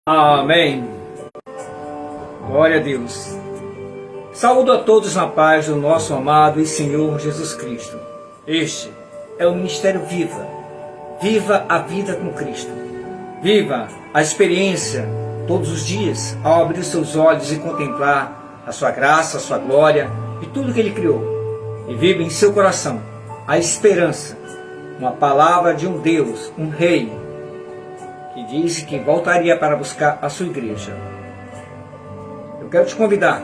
Amém. Glória a Deus. Saúdo a todos na paz do nosso amado e Senhor Jesus Cristo. Este é o Ministério Viva. Viva a vida com Cristo. Viva a experiência todos os dias ao abrir seus olhos e contemplar a sua graça, a sua glória e tudo que Ele criou. E viva em seu coração a esperança, uma palavra de um Deus, um Rei, que disse que voltaria para buscar a sua igreja. Eu quero te convidar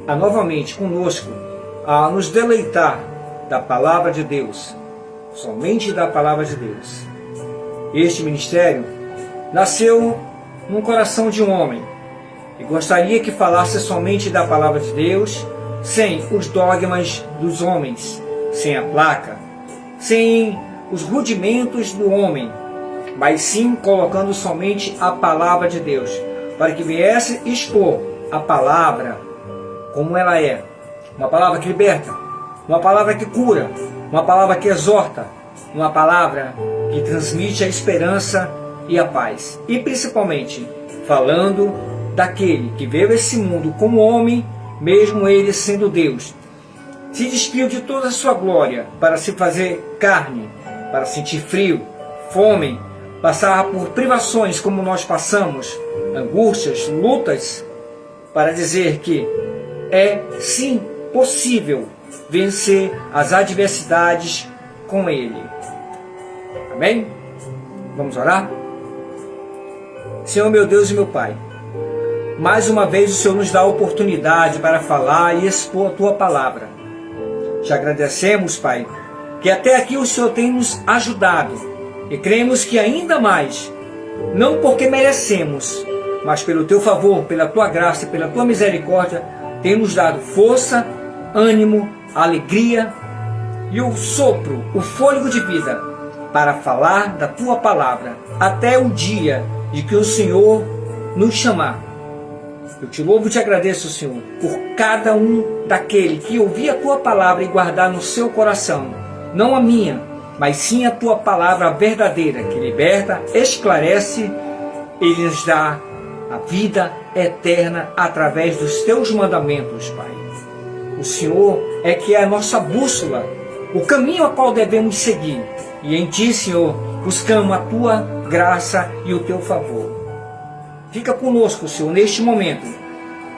a novamente conosco a nos deleitar da palavra de Deus, somente da palavra de Deus. Este ministério nasceu no coração de um homem e gostaria que falasse somente da palavra de Deus, sem os dogmas dos homens, sem a placa, sem os rudimentos do homem, mas sim colocando somente a palavra de Deus, para que viesse expor a palavra como ela é, uma palavra que liberta, uma palavra que cura, uma palavra que exorta, uma palavra que transmite a esperança e a paz, e principalmente falando daquele que veio a esse mundo como homem, mesmo ele sendo Deus, se despiu de toda a sua glória para se fazer carne, para sentir frio, fome, passar por privações como nós passamos, angústias, lutas, para dizer que é sim possível vencer as adversidades com Ele. Amém? Vamos orar? Senhor meu Deus e meu Pai, mais uma vez o Senhor nos dá a oportunidade para falar e expor a Tua palavra. Te agradecemos, Pai, que até aqui o Senhor tem nos ajudado. E cremos que ainda mais, não porque merecemos, mas pelo Teu favor, pela Tua graça e pela Tua misericórdia, tem nos dado força, ânimo, alegria e o sopro, o fôlego de vida, para falar da Tua palavra, até o dia de que o Senhor nos chamar. Eu te louvo e te agradeço, Senhor, por cada um daquele que ouvir a Tua palavra e guardar no seu coração, não a minha, mas sim a Tua palavra verdadeira, que liberta, esclarece e lhes dá a vida eterna através dos Teus mandamentos, Pai. O Senhor é que é a nossa bússola, o caminho a qual devemos seguir. E em Ti, Senhor, buscamos a Tua graça e o Teu favor. Fica conosco, Senhor, neste momento.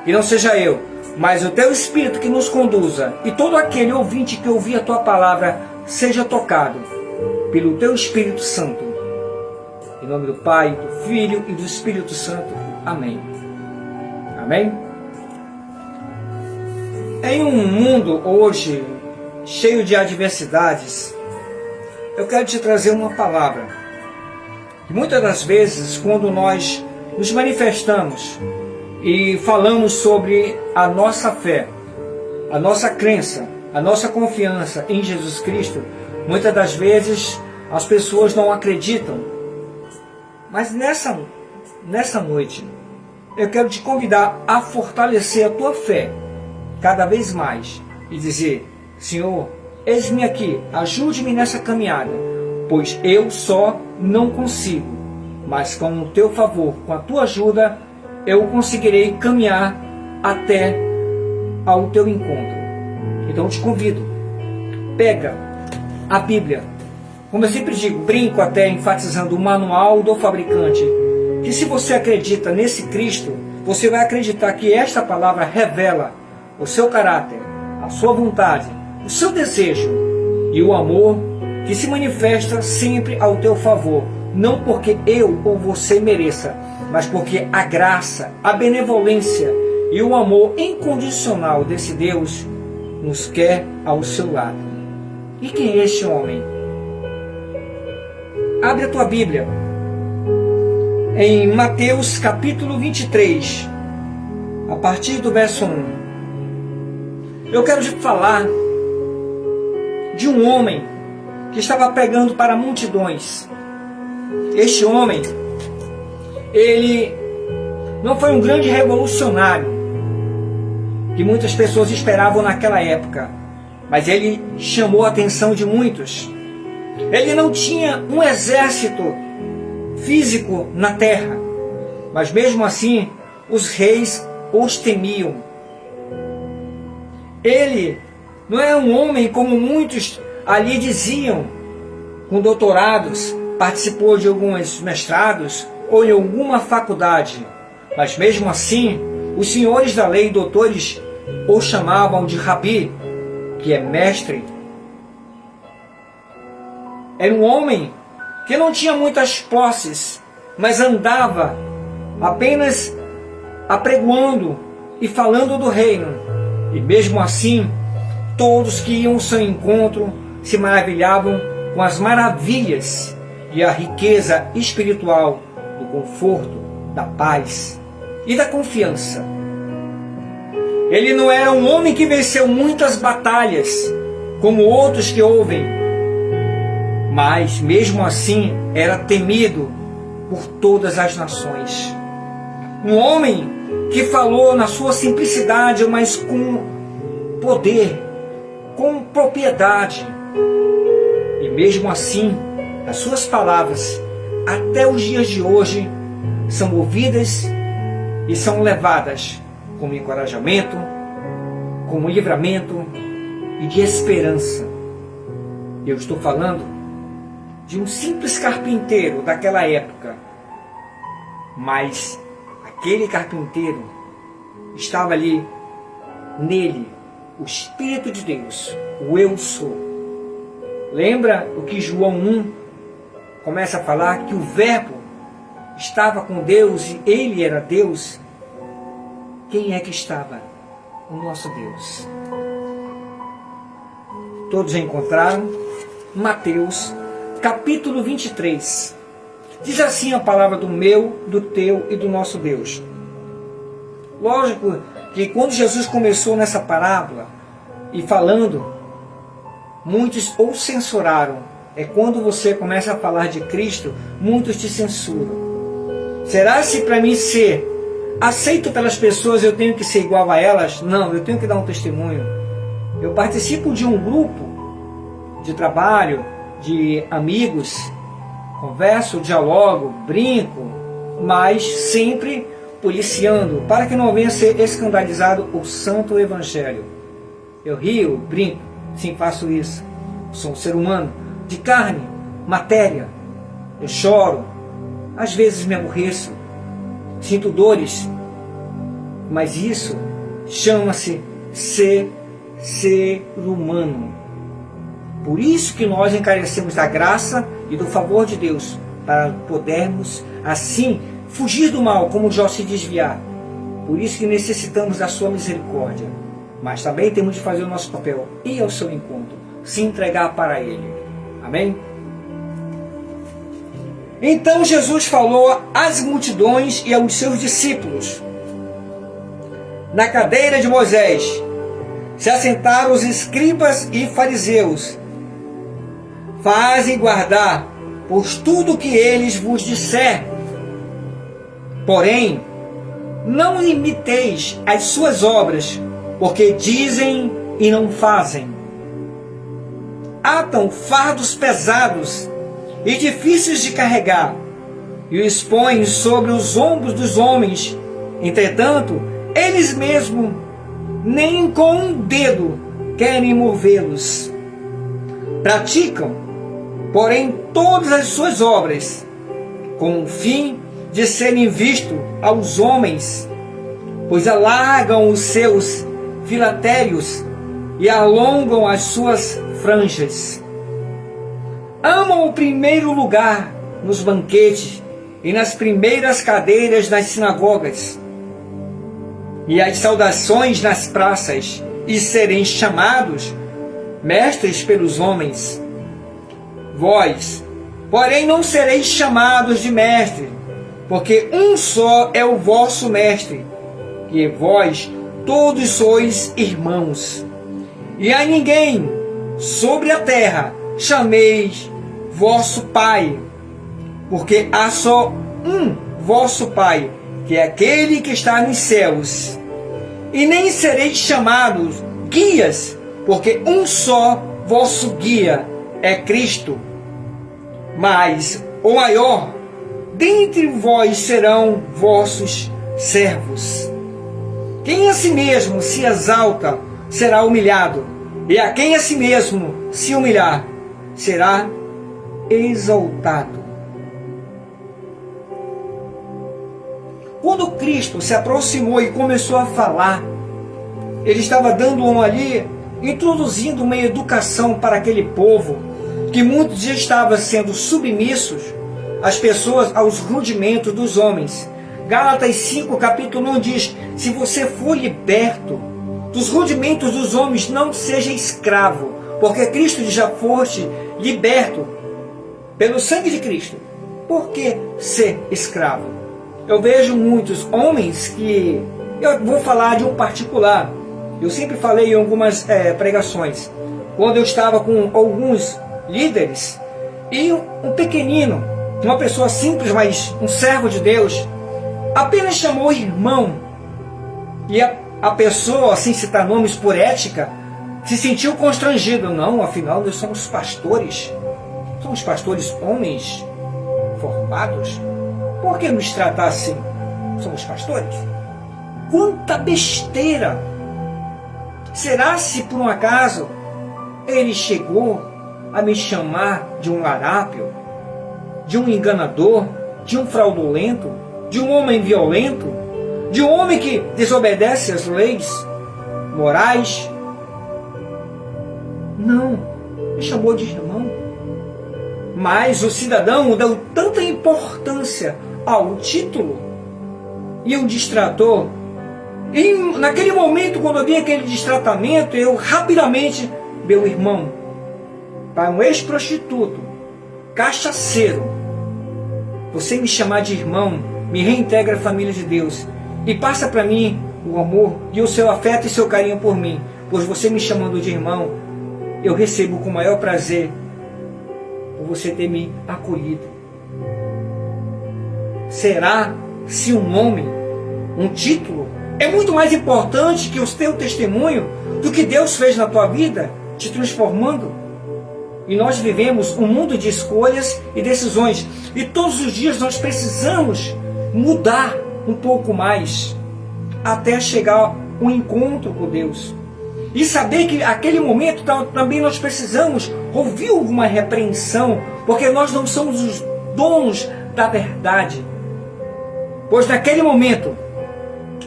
Que não seja eu, mas o Teu Espírito que nos conduza. E todo aquele ouvinte que ouvir a Tua palavra seja tocado pelo Teu Espírito Santo. Em nome do Pai, do Filho e do Espírito Santo. Amém. Amém? Em um mundo hoje cheio de adversidades, eu quero te trazer uma palavra. Muitas das vezes, quando nós nos manifestamos e falamos sobre a nossa fé, a nossa crença, a nossa confiança em Jesus Cristo, muitas das vezes as pessoas não acreditam. Mas nessa noite, eu quero te convidar a fortalecer a tua fé cada vez mais e dizer: Senhor, eis-me aqui, ajude-me nessa caminhada, pois eu só não consigo, mas com o teu favor, com a tua ajuda, eu conseguirei caminhar até ao teu encontro. Então eu te convido, pega a Bíblia, como eu sempre digo, brinco até enfatizando o manual do fabricante, que se você acredita nesse Cristo, você vai acreditar que esta palavra revela o seu caráter, a sua vontade, o seu desejo e o amor que se manifesta sempre ao teu favor, não porque eu ou você mereça, mas porque a graça, a benevolência e o amor incondicional desse Deus nos quer ao seu lado. E quem é este homem? Abre a tua Bíblia em Mateus capítulo 23, a partir do verso 1. Eu quero te falar de um homem que estava pregando para multidões. Este homem, ele não foi um grande revolucionário que muitas pessoas esperavam naquela época, mas ele chamou a atenção de muitos. Ele não tinha um exército físico na terra. mas mesmo assim os reis os temiam. Ele não é um homem como muitos ali diziam, com doutorados, participou de alguns mestrados ou em alguma faculdade, mas mesmo assim os senhores da lei, doutores, o chamavam de rabi, que é mestre. Era um homem que não tinha muitas posses, mas andava apenas apregoando e falando do reino. E mesmo assim, todos que iam ao seu encontro se maravilhavam com as maravilhas e a riqueza espiritual do conforto, da paz e da confiança. Ele não era um homem que venceu muitas batalhas, como outros que ouvem, mas mesmo assim era temido por todas as nações. Um homem que falou na sua simplicidade, mas com poder, com propriedade. E mesmo assim, as suas palavras, até os dias de hoje, são ouvidas e são levadas como encorajamento, como livramento e de esperança. Eu estou falando de um simples carpinteiro daquela época, mas aquele carpinteiro estava ali, nele, o Espírito de Deus, o Eu Sou. Lembra o que João 1 começa a falar? Que o Verbo estava com Deus e ele era Deus. Quem é que estava? O nosso Deus. Todos encontraram? Mateus, capítulo 23. Diz assim a palavra do meu, do teu e do nosso Deus. Lógico que quando Jesus começou nessa parábola e falando, muitos o censuraram. É quando você começa a falar de Cristo, muitos te censuram. Será se para mim ser aceito pelas pessoas eu tenho que ser igual a elas? Não, eu tenho que dar um testemunho. Eu participo de um grupo de trabalho, de amigos, converso, dialogo, brinco, mas sempre policiando, para que não venha a ser escandalizado o santo evangelho. Eu rio, brinco, sim, faço isso. Sou um ser humano, de carne, matéria. Eu choro, às vezes me aborreço, sinto dores, mas isso chama-se ser humano. Por isso que nós encarecemos da graça e do favor de Deus, para podermos assim fugir do mal, como Jó se desviar. Por isso que necessitamos da sua misericórdia, mas também temos de fazer o nosso papel, ir ao seu encontro, se entregar para Ele. Amém? Então Jesus falou às multidões e aos seus discípulos. Na cadeira de Moisés se assentaram os escribas e fariseus. Fazem guardar por tudo que eles vos disser. Porém, não imiteis as suas obras, porque dizem e não fazem. Atam fardos pesados e difíceis de carregar, e o expõem sobre os ombros dos homens. Entretanto, eles mesmos nem com um dedo querem movê-los. Praticam, porém, todas as suas obras, com o fim de serem vistos aos homens, pois alargam os seus filatérios e alongam as suas franjas. Amam o primeiro lugar nos banquetes e nas primeiras cadeiras das sinagogas, e as saudações nas praças, e serem chamados mestres pelos homens. Vós, porém, não sereis chamados de mestre, porque um só é o vosso mestre, que vós todos sois irmãos. E a ninguém sobre a terra chameis vosso Pai, porque há só um vosso Pai, que é aquele que está nos céus. E nem sereis chamados guias, porque um só vosso guia é Cristo. Mas o maior dentre vós serão vossos servos. Quem a si mesmo se exalta será humilhado, e a quem a si mesmo se humilhar será exaltado. Quando Cristo se aproximou e começou a falar, ele estava dando ali, introduzindo uma educação para aquele povo, que muitos já estavam sendo submissos às pessoas, aos rudimentos dos homens. Gálatas 5, capítulo 1 diz: se você for liberto dos rudimentos dos homens, não seja escravo, porque Cristo já foste liberto pelo sangue de Cristo. Por que ser escravo? Eu vejo muitos homens que, eu vou falar de um particular, eu sempre falei em algumas pregações, quando eu estava com alguns líderes, e um pequenino, uma pessoa simples, mas um servo de Deus, apenas chamou irmão, e a pessoa, sem citar nomes por ética, se sentiu constrangido. Não, afinal nós somos pastores homens formados, por que nos tratar assim? Somos pastores. Quanta besteira! Será se por um acaso ele chegou a me chamar de um larápio, de um enganador, de um fraudulento, de um homem violento, de um homem que desobedece às leis morais? Não, me chamou de irmão. Mas o cidadão deu tanta importância ao título e o distratou. E naquele momento, quando eu vi aquele distratamento, eu rapidamente, meu irmão, para um ex-prostituto, cachaceiro, você me chamar de irmão, me reintegra a família de Deus e passa para mim o amor e o seu afeto e seu carinho por mim, pois você me chamando de irmão, eu recebo com o maior prazer por você ter me acolhido. Será se um nome, um título, é muito mais importante que o teu testemunho do que Deus fez na tua vida, te transformando? E nós vivemos um mundo de escolhas e decisões, e todos os dias nós precisamos mudar um pouco mais, até chegar um encontro com Deus. E saber que naquele momento também nós precisamos ouvir alguma repreensão, porque nós não somos os donos da verdade. Pois naquele momento,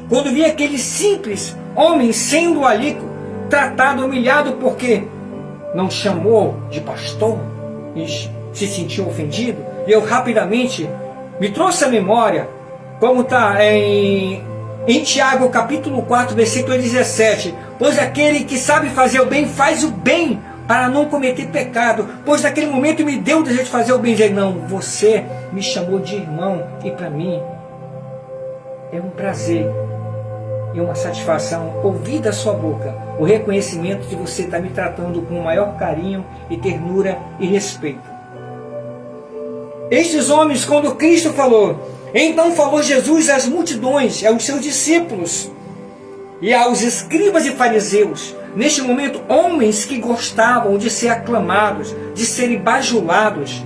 quando vi aquele simples homem sendo ali tratado, humilhado, porque não chamou de pastor e se sentiu ofendido, eu rapidamente me trouxe à memória, como está em Tiago capítulo 4, versículo 17, pois aquele que sabe fazer o bem, faz o bem para não cometer pecado. Pois naquele momento me deu o desejo de fazer o bem, dizer, não, você me chamou de irmão, e para mim é um prazer e uma satisfação ouvir da sua boca o reconhecimento de você estar me tratando com o maior carinho e ternura e respeito. Estes homens, quando Cristo falou, então falou Jesus às multidões, aos seus discípulos e aos escribas e fariseus, neste momento, homens que gostavam de ser aclamados, de serem bajulados.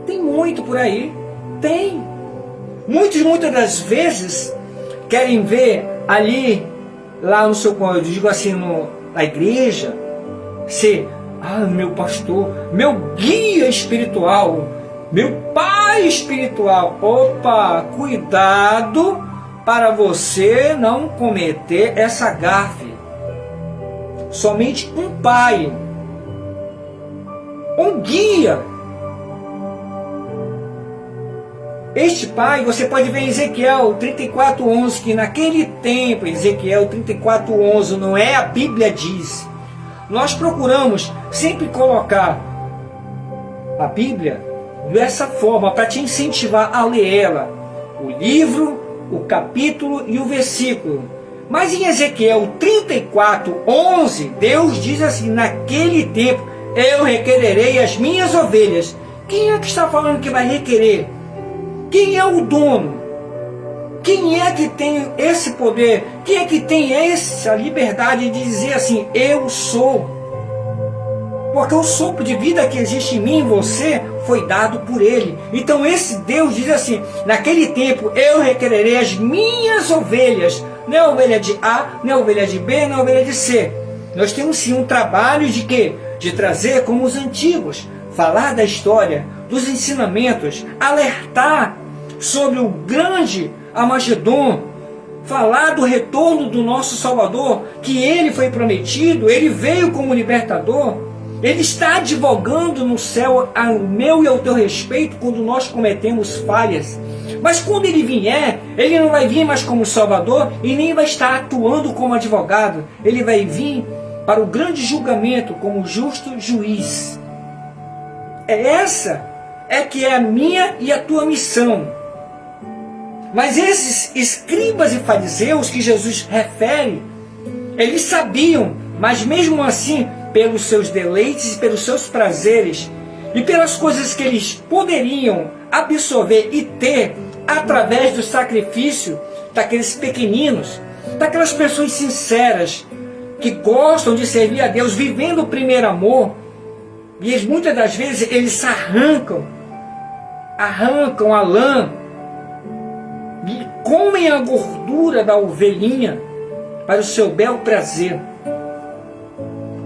Tem muito por aí, tem. Muitas das vezes querem ver ali, lá no seu, eu digo assim, na igreja, ser, meu pastor, meu guia espiritual, meu pai espiritual. Opa, cuidado para você não cometer essa gafe. Somente um pai, um guia. Este pai, você pode ver em Ezequiel 34:11, que naquele tempo, Ezequiel 34:11, não é a Bíblia diz. Nós procuramos sempre colocar a Bíblia dessa forma, para te incentivar a ler ela, o livro, o capítulo e o versículo. Mas em Ezequiel 34:11, Deus diz assim, naquele tempo eu requererei as minhas ovelhas. Quem é que está falando que vai requerer? Quem é o dono? Quem é que tem esse poder? Quem é que tem essa liberdade de dizer assim, eu sou? Porque o sopro de vida que existe em mim e em você foi dado por Ele. Então esse Deus diz assim: naquele tempo eu requererei as minhas ovelhas. Não é ovelha de A, não é ovelha de B, não é ovelha de C. Nós temos sim um trabalho de quê? De trazer como os antigos, falar da história, dos ensinamentos, alertar sobre o grande Armagedon, falar do retorno do nosso Salvador, que Ele foi prometido, Ele veio como libertador. Ele está advogando no céu ao meu e ao teu respeito quando nós cometemos falhas. Mas quando Ele vier, Ele não vai vir mais como Salvador e nem vai estar atuando como advogado. Ele vai vir para o grande julgamento como justo juiz. Essa é que é a minha e a tua missão. Mas esses escribas e fariseus que Jesus refere, eles sabiam, mas mesmo assim, pelos seus deleites e pelos seus prazeres e pelas coisas que eles poderiam absorver e ter através do sacrifício daqueles pequeninos, daquelas pessoas sinceras que gostam de servir a Deus, vivendo o primeiro amor, e eles, muitas das vezes eles arrancam a lã e comem a gordura da ovelhinha para o seu bel prazer.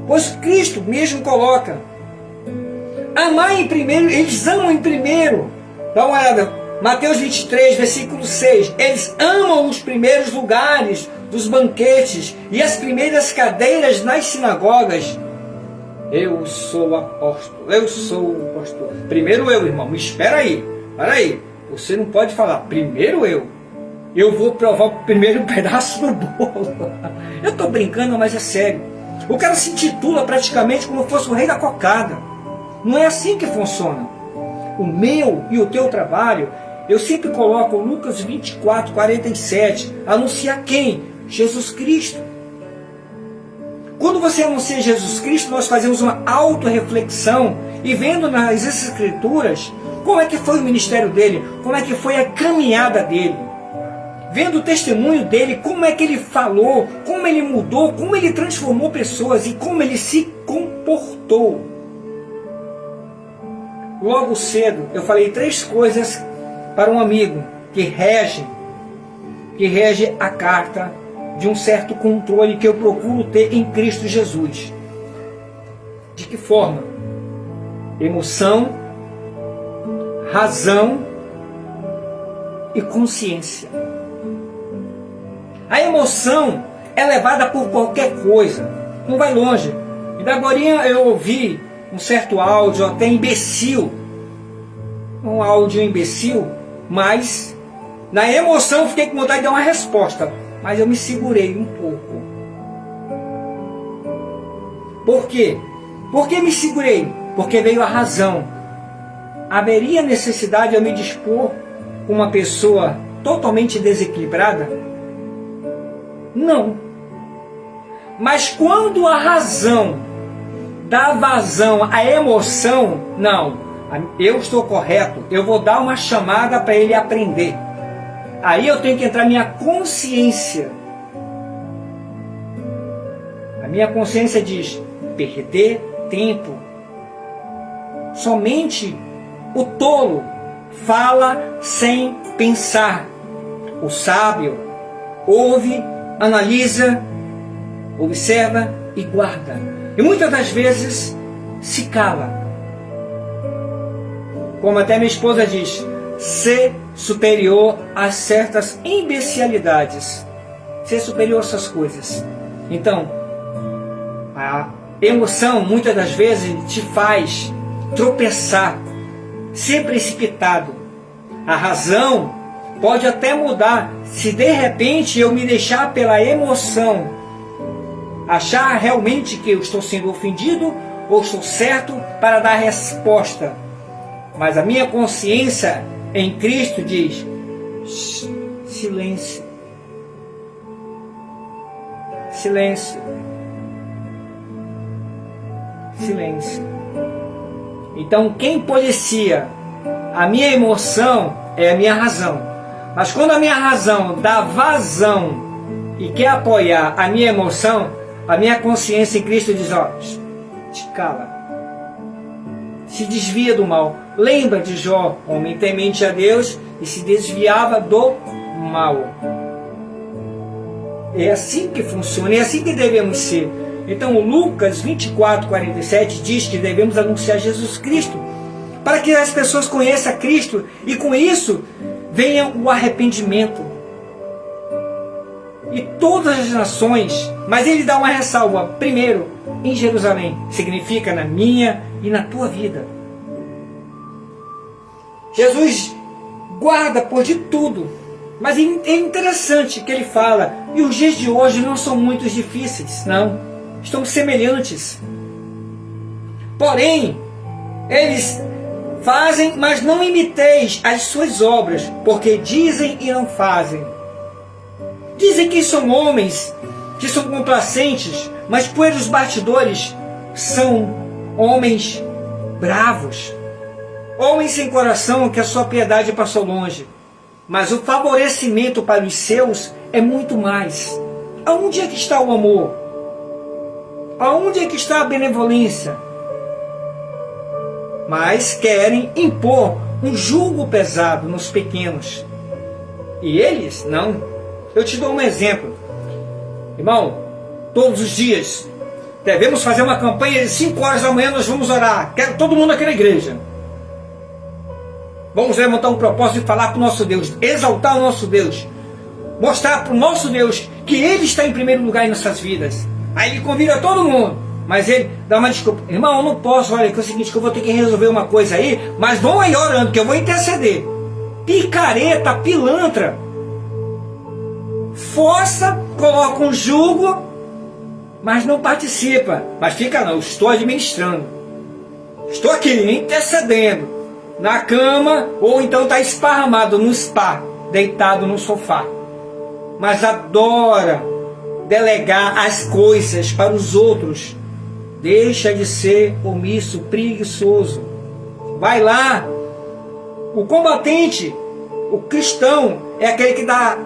Pois Cristo mesmo coloca: amar em primeiro, eles amam em primeiro. Dá uma olhada, Mateus 23, versículo 6. Eles amam os primeiros lugares dos banquetes e as primeiras cadeiras nas sinagogas. Eu sou apóstolo, eu sou o pastor. Primeiro eu, irmão, espera aí, para aí. Você não pode falar, primeiro eu. Eu vou provar o primeiro pedaço do bolo. Eu estou brincando, mas é sério. O cara se intitula praticamente como se fosse o rei da cocada. Não é assim que funciona. O meu e o teu trabalho, eu sempre coloco Lucas 24, 47. Anunciar quem? Jesus Cristo. Quando você anuncia Jesus Cristo, nós fazemos uma autorreflexão e vendo nas Escrituras como é que foi o ministério dele, como é que foi a caminhada dele. Vendo o testemunho dele, como é que ele falou, como ele mudou, como ele transformou pessoas e como ele se comportou. Logo cedo, eu falei 3 coisas para um amigo que rege a carta de um certo controle que eu procuro ter em Cristo Jesus. De que forma? Emoção, razão e consciência. A emoção é levada por qualquer coisa, não vai longe. E agora eu ouvi um certo áudio até imbecil, um áudio imbecil, mas na emoção eu fiquei com vontade de dar uma resposta, mas eu me segurei um pouco. Por quê? Por que me segurei? Porque veio a razão. Haveria necessidade de eu me dispor com uma pessoa totalmente desequilibrada? Não. Mas quando a razão dá vazão à emoção, não, eu estou correto, eu vou dar uma chamada para ele aprender. Aí eu tenho que entrar minha consciência. A minha consciência diz: perder tempo. Somente o tolo fala sem pensar. O sábio ouve, analisa, observa e guarda. E muitas das vezes se cala. Como até minha esposa diz: ser superior a certas imbecilidades. Ser superior a essas coisas. Então, a emoção muitas das vezes te faz tropeçar, ser precipitado. A razão pode até mudar se de repente eu me deixar pela emoção, achar realmente que eu estou sendo ofendido ou estou certo para dar resposta. Mas a minha consciência em Cristo diz: silêncio. Silêncio. Silêncio. Então quem policia a minha emoção é a minha razão. Mas quando a minha razão dá vazão e quer apoiar a minha emoção, a minha consciência em Cristo diz: ó, te cala. se desvia do mal. Lembra de Jó, homem temente a Deus e se desviava do mal. É assim que funciona, é assim que devemos ser. Então Lucas 24:47 diz que devemos anunciar Jesus Cristo, para que as pessoas conheçam a Cristo e com isso venha o arrependimento. E todas as nações, mas ele dá uma ressalva, primeiro, em Jerusalém, significa na minha e na tua vida. Jesus guarda por de tudo, mas é interessante que ele fala, e os dias de hoje não são muito difíceis, não, estão semelhantes. Porém, eles fazem, mas não imiteis as suas obras, porque dizem e não fazem. Dizem que são homens, que são complacentes, mas por os bastidores são homens bravos, homens sem coração, que a sua piedade passou longe. Mas o favorecimento para os seus é muito mais. Aonde é que está o amor? Aonde é que está a benevolência? Mas querem impor um jugo pesado nos pequenos. E eles, não. Eu te dou um exemplo. Irmão, todos os dias devemos fazer uma campanha de 5 horas da manhã, nós vamos orar. Quero todo mundo aqui na igreja. Vamos levantar um propósito e falar para o nosso Deus, exaltar o nosso Deus, mostrar para o nosso Deus que Ele está em primeiro lugar em nossas vidas. Aí Ele convida todo mundo, mas Ele dá uma desculpa. Irmão, eu não posso, olha, que é o seguinte, que eu vou ter que resolver uma coisa aí, mas vão aí orando, que eu vou interceder. Picareta, pilantra. Força, coloca um jugo, mas não participa. Mas fica não, estou administrando. Estou aqui, intercedendo. Na cama, ou então está esparramado no spa, deitado no sofá. Mas adora delegar as coisas para os outros. Deixa de ser omisso, preguiçoso. Vai lá. O combatente, o cristão, é aquele que dá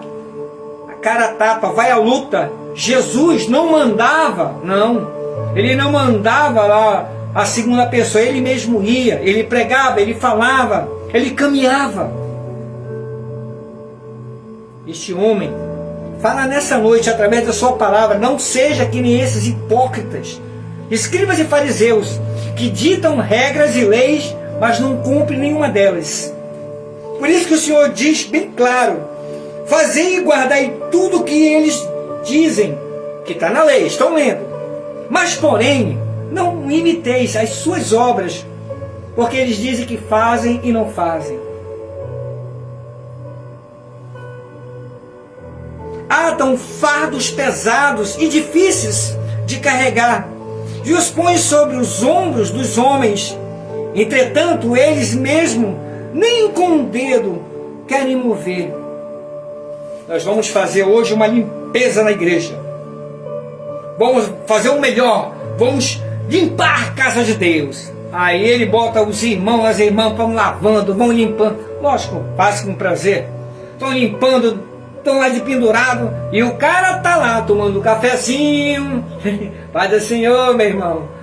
a cara a tapa, vai à luta. Jesus não mandava, não. Ele não mandava lá a segunda pessoa, ele mesmo ia, ele pregava, ele falava, ele caminhava. Este homem fala nessa noite, através da sua palavra, não seja que nem esses hipócritas, escribas e fariseus, que ditam regras e leis, mas não cumprem nenhuma delas. Por isso que o Senhor diz bem claro, fazei e guardai tudo o que eles dizem, que está na lei, estão lendo. Mas porém, não imiteis as suas obras, porque eles dizem que fazem e não fazem. Atam fardos pesados e difíceis de carregar, e os põem sobre os ombros dos homens. Entretanto, eles mesmos nem com um dedo querem mover. Nós vamos fazer hoje uma limpeza na igreja. Vamos fazer o melhor. Vamos limpar a casa de Deus. Aí ele bota os irmãos, as irmãs vão lavando, vão limpando. Lógico, faz com prazer. Estão limpando, estão lá de pendurado. E o cara está lá tomando um cafezinho. Pai do Senhor, meu irmão.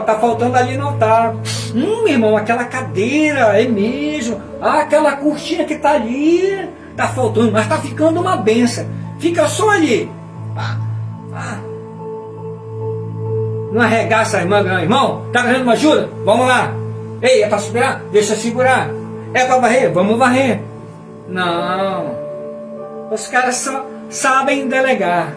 Tá faltando ali no altar. Meu irmão, aquela cadeira, é mesmo. Aquela cortina que está ali, está faltando, mas está ficando uma benção. Fica só ali. Não arregaça a irmã, não. Irmão, tá querendo uma ajuda? Vamos lá. Ei, é para segurar? Deixa eu segurar. É para varrer? Vamos varrer. Não. Os caras só sabem delegar.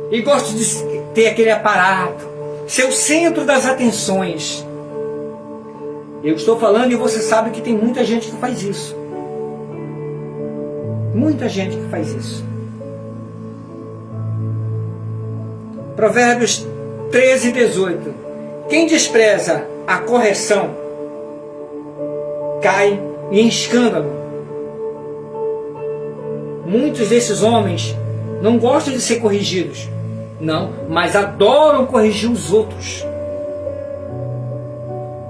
E gostam de ter aquele aparato. Ser o centro das atenções. Eu estou falando e você sabe que tem muita gente que faz isso. Muita gente que faz isso. Provérbios 13:18. Quem despreza a correção cai em escândalo. Muitos desses homens não gostam de ser corrigidos, não, mas adoram corrigir os outros.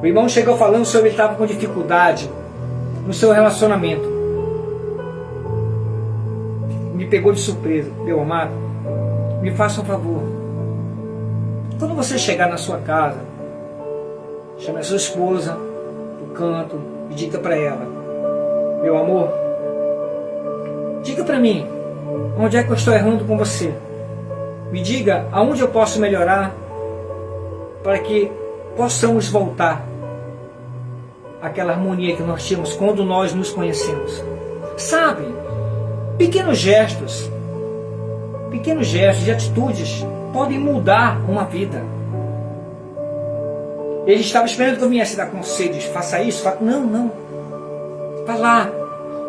O irmão chegou falando sobre ele estava com dificuldade no seu relacionamento. Me pegou de surpresa. Meu amado, me faça um favor. Quando você chegar na sua casa, chame a sua esposa, canto e diga para ela: meu amor, diga para mim, onde é que eu estou errando com você? Me diga aonde eu posso melhorar para que possamos voltar àquela harmonia que nós tínhamos quando nós nos conhecemos. Sabe, pequenos gestos e atitudes podem mudar uma vida. Ele estava esperando que eu viesse dar conselhos, faça isso, não. Vá lá,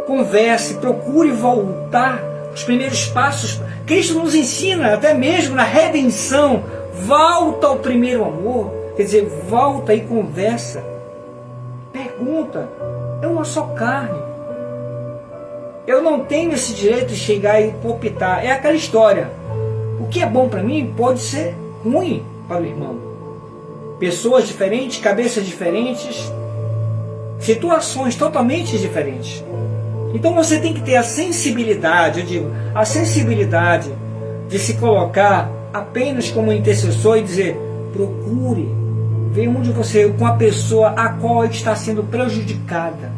converse, procure voltar os primeiros passos. Cristo nos ensina, até mesmo na redenção, volta ao primeiro amor. Quer dizer, volta e conversa. Pergunta, é uma só carne. Eu não tenho esse direito de chegar e palpitar. É aquela história. O que é bom para mim pode ser ruim para o irmão. Pessoas diferentes, cabeças diferentes, situações totalmente diferentes. Então você tem que ter a sensibilidade, eu digo, a sensibilidade de se colocar apenas como intercessor e dizer: procure ver onde você, com a pessoa a qual está sendo prejudicada.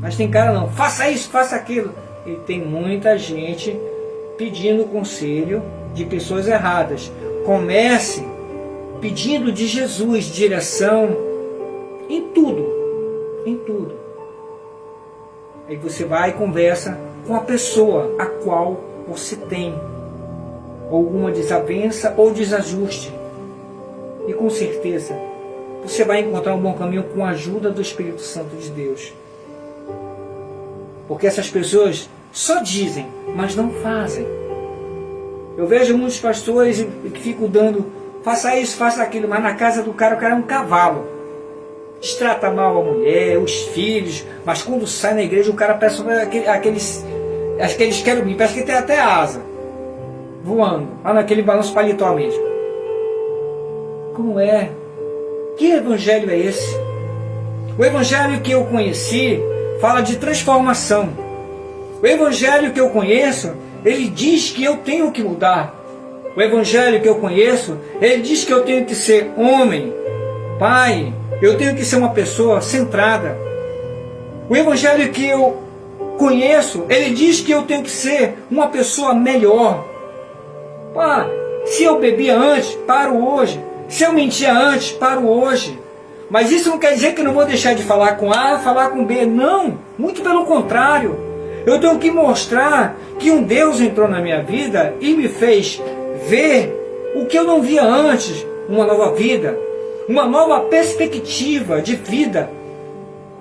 Mas tem cara não, faça isso, faça aquilo. E tem muita gente pedindo conselho de pessoas erradas. Comece pedindo de Jesus direção em tudo. Aí você vai e conversa com a pessoa a qual você tem alguma desavença ou desajuste. E com certeza você vai encontrar um bom caminho com a ajuda do Espírito Santo de Deus. Porque essas pessoas só dizem, mas não fazem. Eu vejo muitos pastores que ficam dando: faça isso, faça aquilo, mas na casa do cara, o cara é um cavalo. Destrata mal a mulher, os filhos, mas quando sai na igreja o cara parece aqueles querubins, parece que tem até asa, voando, lá naquele balanço paletó mesmo. Como é? Que evangelho é esse? O evangelho que eu conheci fala de transformação. O evangelho que eu conheço, ele diz que eu tenho que mudar. O evangelho que eu conheço, ele diz que eu tenho que ser homem, pai, eu tenho que ser uma pessoa centrada. O evangelho que eu conheço, ele diz que eu tenho que ser uma pessoa melhor. Se eu bebia antes, paro hoje. Se eu mentia antes, paro hoje. Mas isso não quer dizer que eu não vou deixar de falar com A, falar com B. Não, muito pelo contrário. Eu tenho que mostrar que um Deus entrou na minha vida e me fez ver o que eu não via antes. Uma nova vida, uma nova perspectiva de vida,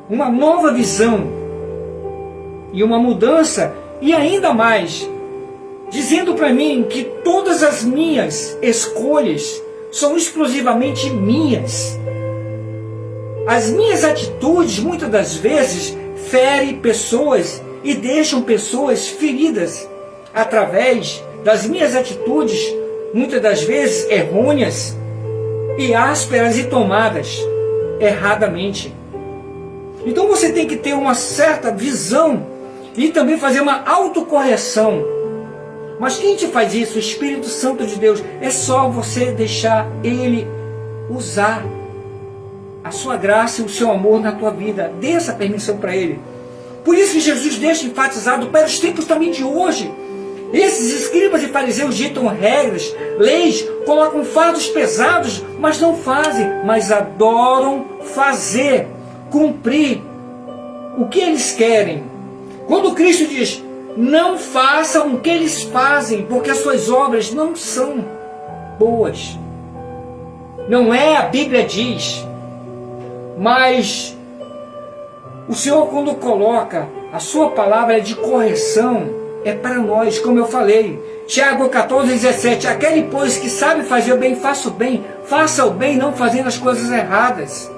uma nova visão e uma mudança. E ainda mais, dizendo para mim que todas as minhas escolhas são exclusivamente minhas. As minhas atitudes, muitas das vezes, ferem pessoas e deixam pessoas feridas através das minhas atitudes, muitas das vezes errôneas e ásperas e tomadas erradamente. Então você tem que ter uma certa visão e também fazer uma autocorreção. Mas quem te faz isso? O Espírito Santo de Deus. É só você deixar Ele usar a sua graça e o seu amor na tua vida. Dê essa permissão para Ele. Por isso que Jesus deixa enfatizado para os tempos também de hoje. Esses escribas e fariseus ditam regras, leis, colocam fardos pesados, mas não fazem, mas adoram fazer, cumprir o que eles querem. Quando Cristo diz: não façam o que eles fazem, porque as suas obras não são boas. Não é, a Bíblia diz. Mas o Senhor, quando coloca a sua palavra de correção, é para nós, como eu falei. Tiago 14:17, aquele, pois, que sabe fazer o bem, faça o bem, não fazendo as coisas erradas.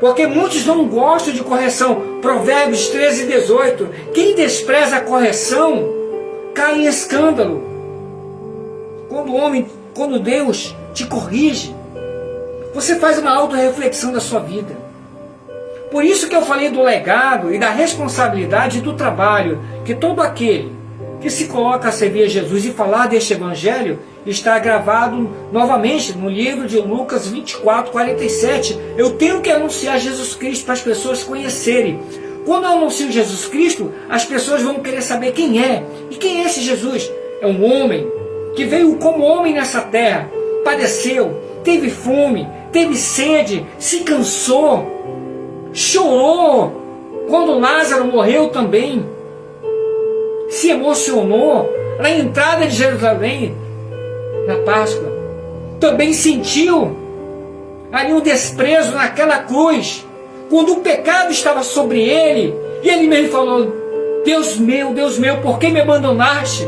Porque muitos não gostam de correção. Provérbios 13:18, quem despreza a correção, cai em escândalo. Quando Deus te corrige, você faz uma autorreflexão da sua vida. Por isso que eu falei do legado e da responsabilidade do trabalho, que todo aquele que se coloca a servir a Jesus e falar deste evangelho está gravado novamente no livro de Lucas 24:47. Eu tenho que anunciar Jesus Cristo para as pessoas conhecerem. Quando eu anuncio Jesus Cristo, as pessoas vão querer saber quem é. E quem é esse Jesus? É um homem que veio como homem nessa terra, padeceu, teve fome, teve sede, se cansou, chorou quando Lázaro morreu também, se emocionou na entrada de Jerusalém, na Páscoa, também sentiu ali um desprezo naquela cruz, quando o pecado estava sobre ele, e ele mesmo falou: Deus meu, por que me abandonaste?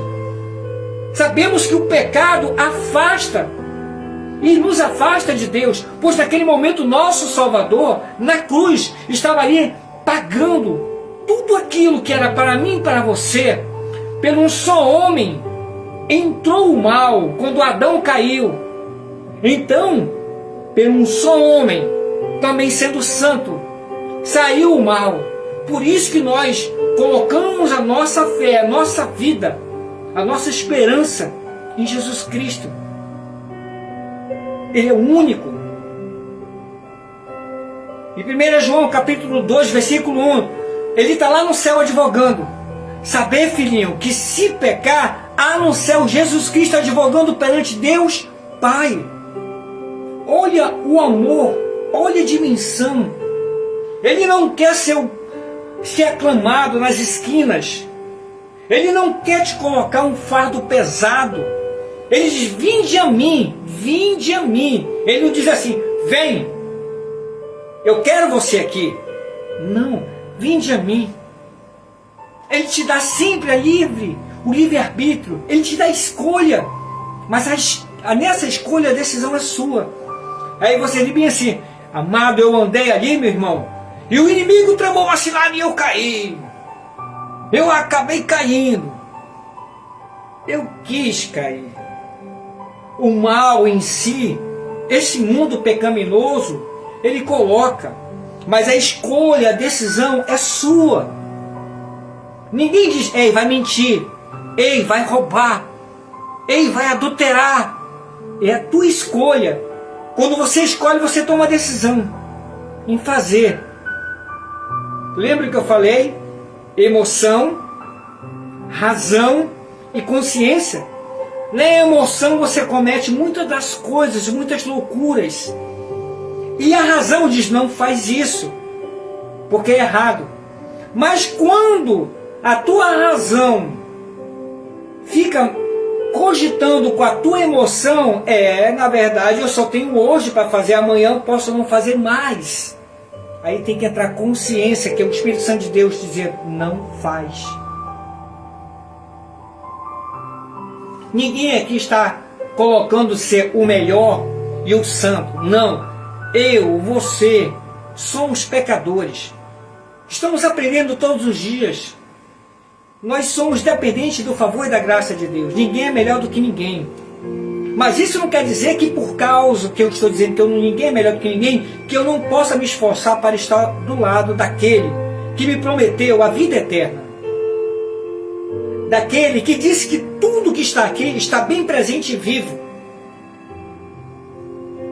Sabemos que o pecado afasta e nos afasta de Deus, pois naquele momento nosso Salvador, na cruz, estava ali pagando tudo aquilo que era para mim e para você. Pelo um só homem entrou o mal quando Adão caiu. Então, pelo um só homem, também sendo santo, saiu o mal. Por isso que nós colocamos a nossa fé, a nossa vida, a nossa esperança em Jesus Cristo. Ele é o único. Em 1 João capítulo 2, versículo 1, ele está lá no céu advogando. Saber, filhinho, que se pecar, há no céu Jesus Cristo advogando perante Deus Pai. Olha o amor, olha a dimensão. Ele não quer ser aclamado nas esquinas. Ele não quer te colocar um fardo pesado. Ele diz: vinde a mim, vinde a mim. Ele não diz assim: vem, eu quero você aqui. Não, vinde a mim. Ele te dá sempre o livre-arbítrio. Ele te dá a escolha. Mas nessa escolha a decisão é sua. Aí você diz bem assim: amado, eu andei ali, meu irmão, e o inimigo tramou uma cilada e eu caí. Eu acabei caindo. Eu quis cair. O mal em si, esse mundo pecaminoso, ele coloca. Mas a escolha, a decisão é sua. Ninguém diz: ei, vai mentir, ei, vai roubar, ei, vai adulterar. É a tua escolha. Quando você escolhe, você toma a decisão em fazer. Lembra que eu falei? Emoção, razão e consciência. Na emoção você comete muitas das coisas, muitas loucuras. E a razão diz: não faz isso, porque é errado. Mas quando a tua razão fica cogitando com a tua emoção, na verdade eu só tenho hoje para fazer, amanhã eu posso não fazer mais. Aí tem que entrar consciência, que é o Espírito Santo de Deus dizer: não faz. Ninguém aqui está colocando ser o melhor e o santo. Não. Eu, você, somos pecadores. Estamos aprendendo todos os dias. Nós somos dependentes do favor e da graça de Deus. Ninguém é melhor do que ninguém. Mas isso não quer dizer que por causa que eu estou dizendo que ninguém é melhor do que ninguém, que eu não possa me esforçar para estar do lado daquele que me prometeu a vida eterna. Daquele que disse que tudo que está aqui está bem presente e vivo.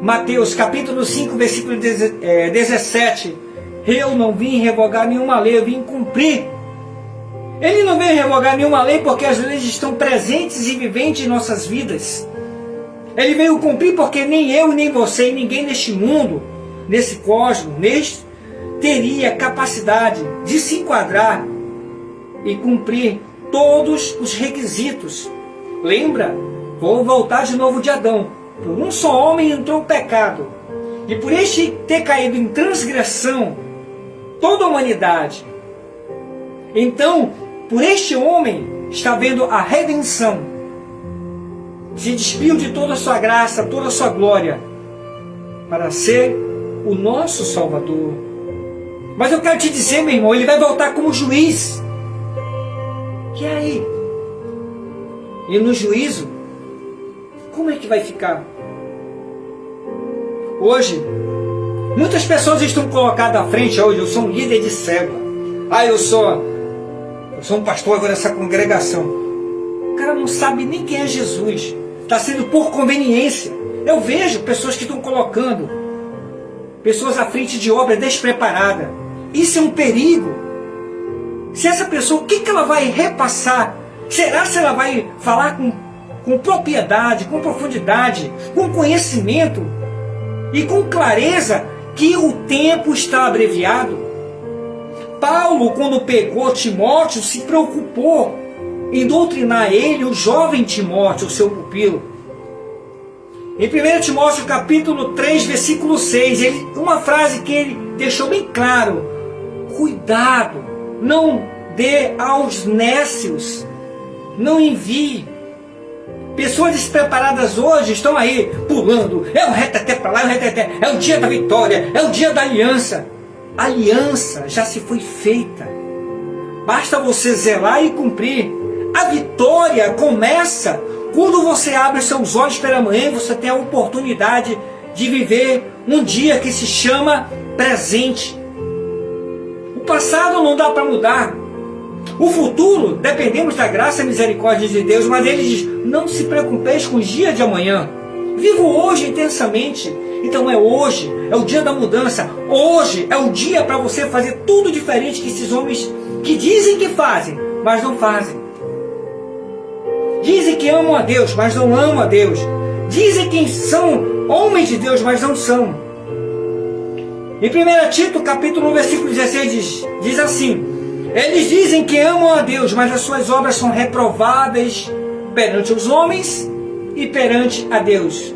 Mateus capítulo 5, versículo 17. Eu não vim revogar nenhuma lei, eu vim cumprir. Ele não veio revogar nenhuma lei porque as leis estão presentes e viventes em nossas vidas. Ele veio cumprir porque nem eu, nem você, e ninguém neste mundo, nesse cosmos, teria capacidade de se enquadrar e cumprir todos os requisitos. Lembra? Vou voltar de novo de Adão. Por um só homem entrou o pecado, e por este ter caído em transgressão toda a humanidade. Então, por este homem está vendo a redenção. Se despiu de toda a sua graça, toda a sua glória, para ser o nosso Salvador. Mas eu quero te dizer, meu irmão, ele vai voltar como juiz. E aí? E no juízo, como é que vai ficar? Hoje, muitas pessoas estão colocadas à frente hoje. Eu sou um líder de célula. Eu sou um pastor agora dessa congregação. cara não sabe nem quem é Jesus. Está sendo por conveniência. Eu vejo pessoas que estão colocando pessoas à frente de obra despreparada. Isso é um perigo. Se essa pessoa, o que ela vai repassar? Será se ela vai falar com propriedade, com profundidade, com conhecimento e com clareza que o tempo está abreviado? Paulo, quando pegou Timóteo, se preocupou em doutrinar ele, o jovem Timóteo, o seu pupilo. Em 1 Timóteo capítulo 3, versículo 6, uma frase que ele deixou bem claro: cuidado, não dê aos nécios, não envie. Pessoas despreparadas hoje estão aí pulando, é o reteté para lá, é o reteté, é o dia da vitória, é o dia da aliança. A aliança já se foi feita, basta você zelar e cumprir. A vitória começa quando você abre seus olhos pela manhã e você tem a oportunidade de viver um dia que se chama presente. O passado não dá para mudar. O futuro, dependemos da graça e misericórdia de Deus, mas ele diz: não se preocupeis com os dias de amanhã. Vivo hoje intensamente. Então é hoje, é o dia da mudança. Hoje é o dia para você fazer tudo diferente que esses homens que dizem que fazem, mas não fazem. Dizem que amam a Deus, mas não amam a Deus. Dizem que são homens de Deus, mas não são. Em 1 Tito, capítulo 1, versículo 16, diz assim: eles dizem que amam a Deus, mas as suas obras são reprovadas perante os homens e perante a Deus.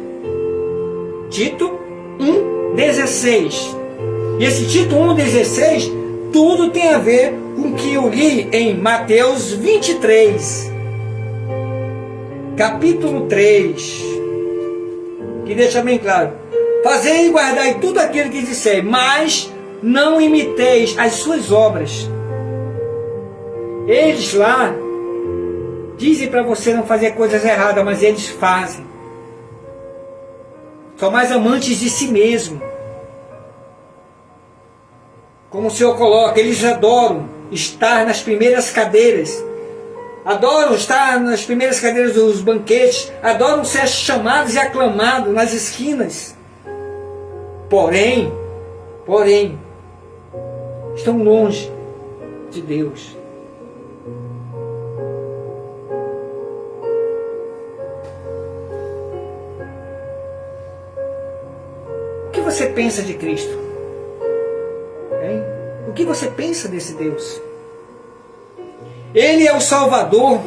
Tito 1,16. E esse Tito 1,16, tudo tem a ver com o que eu li em Mateus 23. Capítulo 3, que deixa bem claro: fazei e guardai tudo aquilo que disser, mas não imiteis as suas obras. Eles lá dizem para você não fazer coisas erradas, mas eles fazem. São mais amantes de si mesmo. Como o Senhor coloca, eles adoram estar nas primeiras cadeiras. Adoram estar nas primeiras cadeiras dos banquetes. Adoram ser chamados e aclamados nas esquinas. Porém, estão longe de Deus. O que você pensa de Cristo? Hein? O que você pensa desse Deus? Ele é o Salvador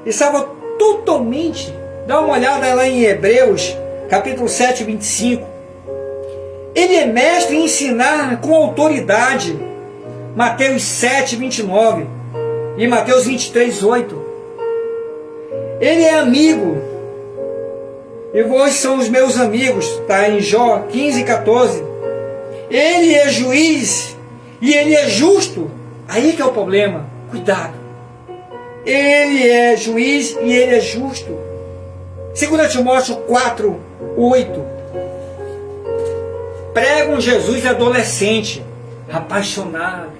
e salva totalmente. Dá uma olhada lá em Hebreus, capítulo 7, 25. Ele é mestre em ensinar com autoridade. Mateus 7, 29 e Mateus 23, 8. Ele é amigo. E vós são os meus amigos. Está em Jó 15, 14. Ele é juiz e ele é justo. Aí que é o problema. Cuidado. Ele é juiz e ele é justo. 2 Timóteo 4, 8. Prega um Jesus adolescente, apaixonado.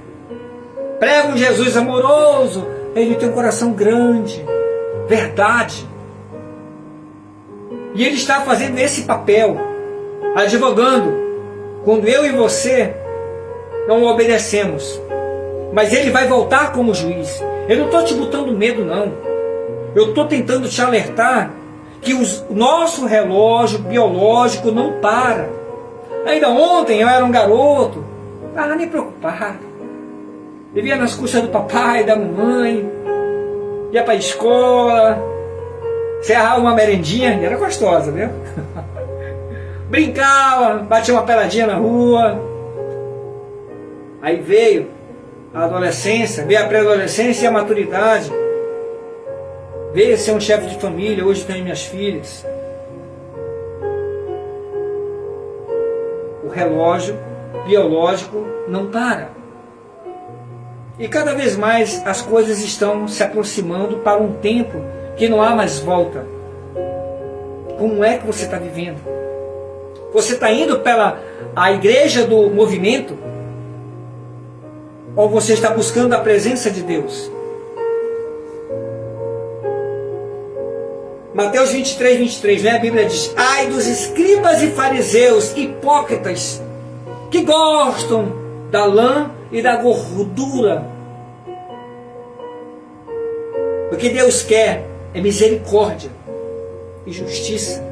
Prega um Jesus amoroso. Ele tem um coração grande. Verdade. E ele está fazendo esse papel, advogando, quando eu e você não obedecemos. Mas ele vai voltar como juiz. Eu não estou te botando medo, não. Eu estou tentando te alertar que o nosso relógio biológico não para. Ainda ontem eu era um garoto, não estava nem preocupado. Vivia nas custas do papai, da mamãe, ia para a escola, serrava uma merendinha, e era gostosa, viu? Brincava, batia uma peladinha na rua. Aí veio a adolescência, veio a pré-adolescência e a maturidade. Veio ser um chefe de família, hoje tenho minhas filhas. O relógio biológico não para. E cada vez mais as coisas estão se aproximando para um tempo que não há mais volta. Como é que você está vivendo? Você está indo pela a igreja do movimento? Ou você está buscando a presença de Deus? Mateus 23, 23, né? A Bíblia diz: ai dos escribas e fariseus hipócritas, que gostam da lã e da gordura. O que Deus quer é misericórdia e justiça.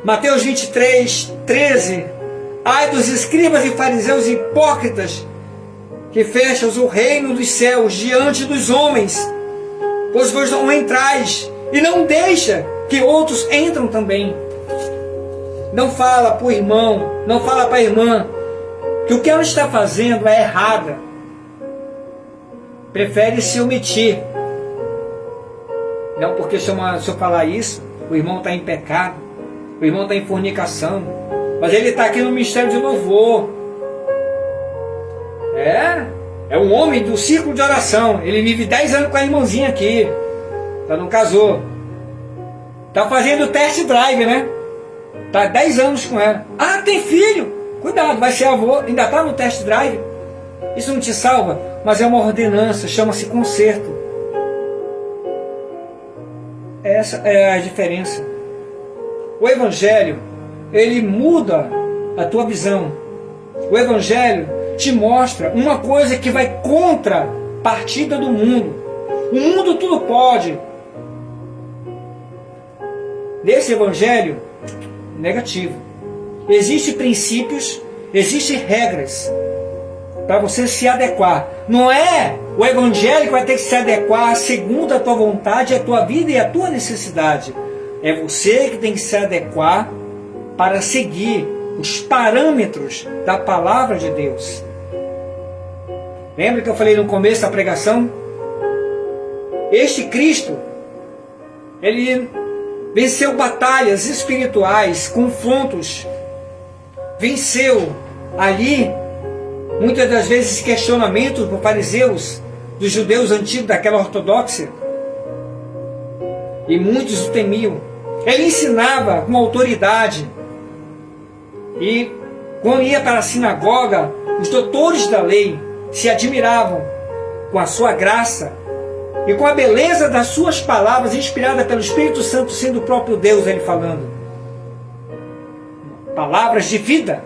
Mateus 23, 13. Ai dos escribas e fariseus hipócritas, que fecham o reino dos céus diante dos homens, pois vós não entrais, e não deixa que outros entram também. Não fala para o irmão, não fala para a irmã, que o que ela está fazendo é errada. Prefere se omitir. Não, porque se eu falar isso, o irmão está em pecado, o irmão está em fornicação, mas ele está aqui no ministério de louvor. É um homem do círculo de oração. Ele vive 10 anos com a irmãzinha aqui. Não casou. Está fazendo test drive, né? Está 10 anos com ela. Ah, tem filho. Cuidado, vai ser avô. Ainda está no test drive. Isso não te salva, mas é uma ordenança. Chama-se conserto. Essa é a diferença. O Evangelho, ele muda a tua visão. O Evangelho te mostra uma coisa que vai contra a partida do mundo. O mundo tudo pode. Nesse Evangelho, negativo. Existem princípios, existem regras para você se adequar. Não é o Evangelho que vai ter que se adequar segundo a tua vontade, a tua vida e a tua necessidade. É você que tem que se adequar para seguir os parâmetros da palavra de Deus. Lembra que eu falei no começo da pregação? Este Cristo, ele venceu batalhas espirituais, confrontos, venceu ali, muitas das vezes, questionamentos por fariseus, dos judeus antigos daquela ortodoxia, e muitos o temiam. Ele ensinava com autoridade, e quando ia para a sinagoga, os doutores da lei se admiravam com a sua graça e com a beleza das suas palavras, inspiradas pelo Espírito Santo, sendo o próprio Deus ele falando. Palavras de vida,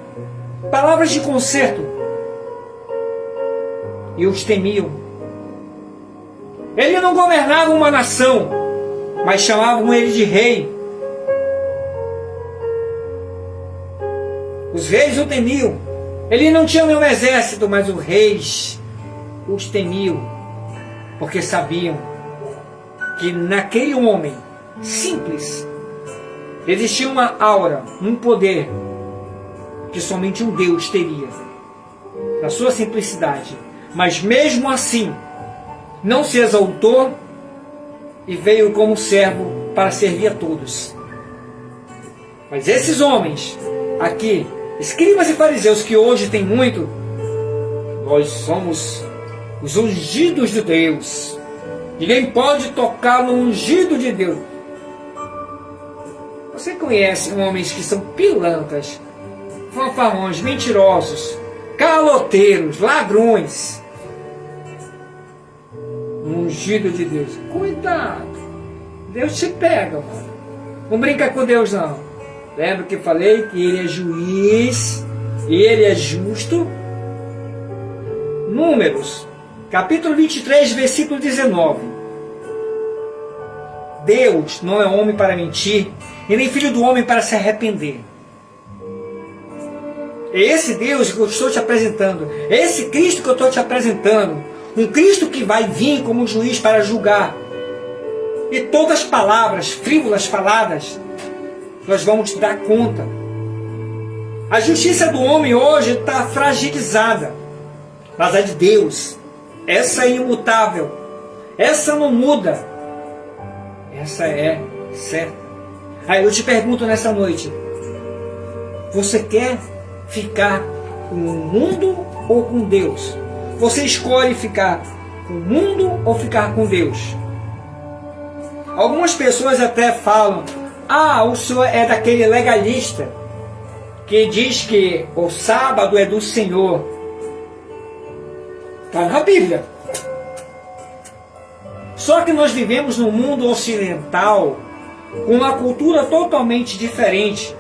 palavras de conserto. E os temiam. Ele não governava uma nação, mas chamavam ele de rei. Os reis o temiam. Ele não tinha nenhum exército, mas os reis os temiam, porque sabiam que naquele homem simples existia uma aura, um poder que somente um Deus teria, na sua simplicidade. Mas mesmo assim, não se exaltou e veio como servo para servir a todos. Mas esses homens aqui, escribas e fariseus, que hoje tem muito, nós somos os ungidos de Deus. Ninguém pode tocar no ungido de Deus. Você conhece homens que são pilantras, fanfarrões, mentirosos, caloteiros, ladrões. Ungido de Deus. Cuidado. Deus te pega, mano. Não brinca com Deus, não. Lembra que falei que Ele é juiz e Ele é justo? Números, capítulo 23, versículo 19. Deus não é homem para mentir, e nem filho do homem para se arrepender. É esse Deus que eu estou te apresentando, é esse Cristo que eu estou te apresentando, um Cristo que vai vir como juiz para julgar. E todas as palavras frívolas faladas, nós vamos te dar conta. A justiça do homem hoje está fragilizada, mas a de Deus, essa é imutável, essa não muda, essa é certa. Aí eu te pergunto nessa noite, você quer ficar com o mundo ou com Deus? Você escolhe ficar com o mundo ou ficar com Deus? Algumas pessoas até falam, o senhor é daquele legalista que diz que o sábado é do Senhor. Está na Bíblia. Só que nós vivemos num mundo ocidental com uma cultura totalmente diferente,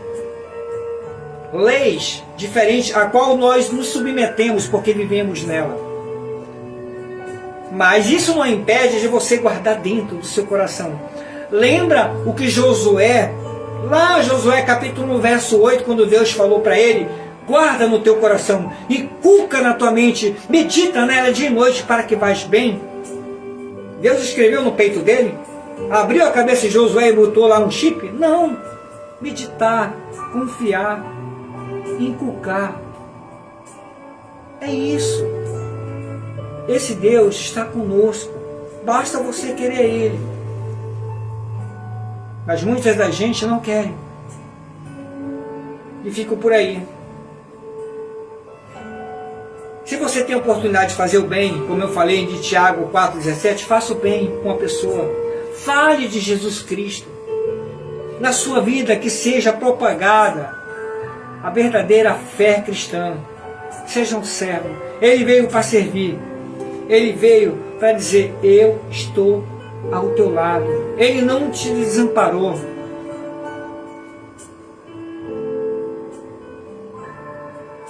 leis diferentes, a qual nós nos submetemos porque vivemos nela. Mas isso não impede de você guardar dentro do seu coração. Lembra o que Josué, lá Josué capítulo 1, verso 8, quando Deus falou para ele: guarda no teu coração, inculca na tua mente, medita nela dia e noite para que vais bem. Deus escreveu no peito dele? Abriu a cabeça de Josué e botou lá um chip? Não. Meditar, confiar, inculcar. É isso. Esse Deus está conosco. Basta você querer Ele. Mas muitas da gente não querem. E ficam por aí. Se você tem a oportunidade de fazer o bem, como eu falei de Tiago 4,17, faça o bem com a pessoa. Fale de Jesus Cristo. Na sua vida que seja propagada a verdadeira fé cristã. Seja um servo. Ele veio para servir. Ele veio para dizer: eu estou ao teu lado. Ele não te desamparou.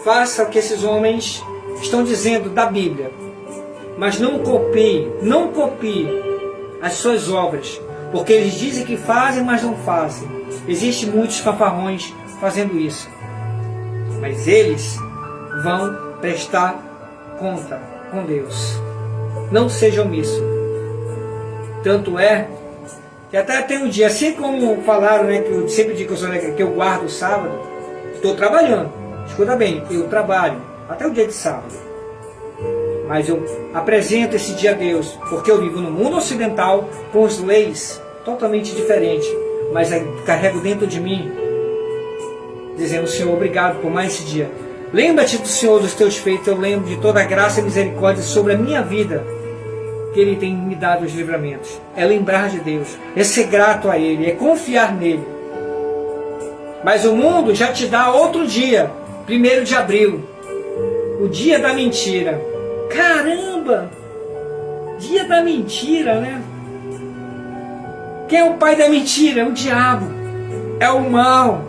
Faça o que esses homens estão dizendo da Bíblia, mas não copie as suas obras, porque eles dizem que fazem, mas não fazem. Existem muitos fanfarrões fazendo isso, mas eles vão prestar conta com Deus. Não seja omisso. Tanto é que até tem um dia, assim como falaram, né, que eu sempre digo que eu guardo o sábado, estou trabalhando. Escuta bem, eu trabalho até o dia de sábado, mas eu apresento esse dia a Deus, porque eu vivo no mundo ocidental com as leis totalmente diferentes, mas carrego dentro de mim, dizendo: Senhor, obrigado por mais esse dia. Lembra-te do Senhor dos teus feitos. Eu lembro de toda a graça e misericórdia sobre a minha vida, que Ele tem me dado os livramentos. É lembrar de Deus, é ser grato a Ele, é confiar nele. Mas o mundo já te dá outro dia, 1º de abril, o dia da mentira. Caramba! Dia da mentira, né? Quem é o pai da mentira? É o diabo, é o mal.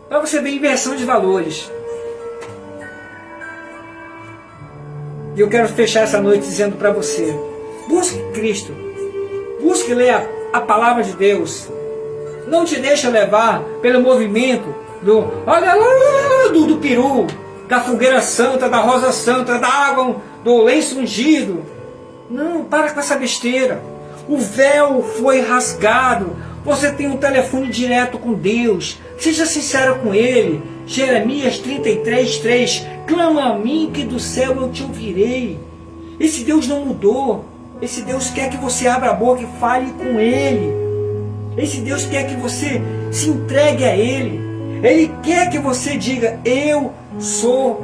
Para você ver inversão de valores. E eu quero fechar essa noite dizendo para você: busque Cristo, busque ler a palavra de Deus. Não te deixe levar pelo movimento do peru, da fogueira santa, da rosa santa, da água, do lenço ungido. Não, para com essa besteira. O véu foi rasgado. Você tem um telefone direto com Deus. Seja sincero com Ele. Jeremias 33:3. Clama a mim que do céu eu te ouvirei. Esse Deus não mudou. Esse Deus quer que você abra a boca e fale com Ele. Esse Deus quer que você se entregue a Ele. Ele quer que você diga: eu sou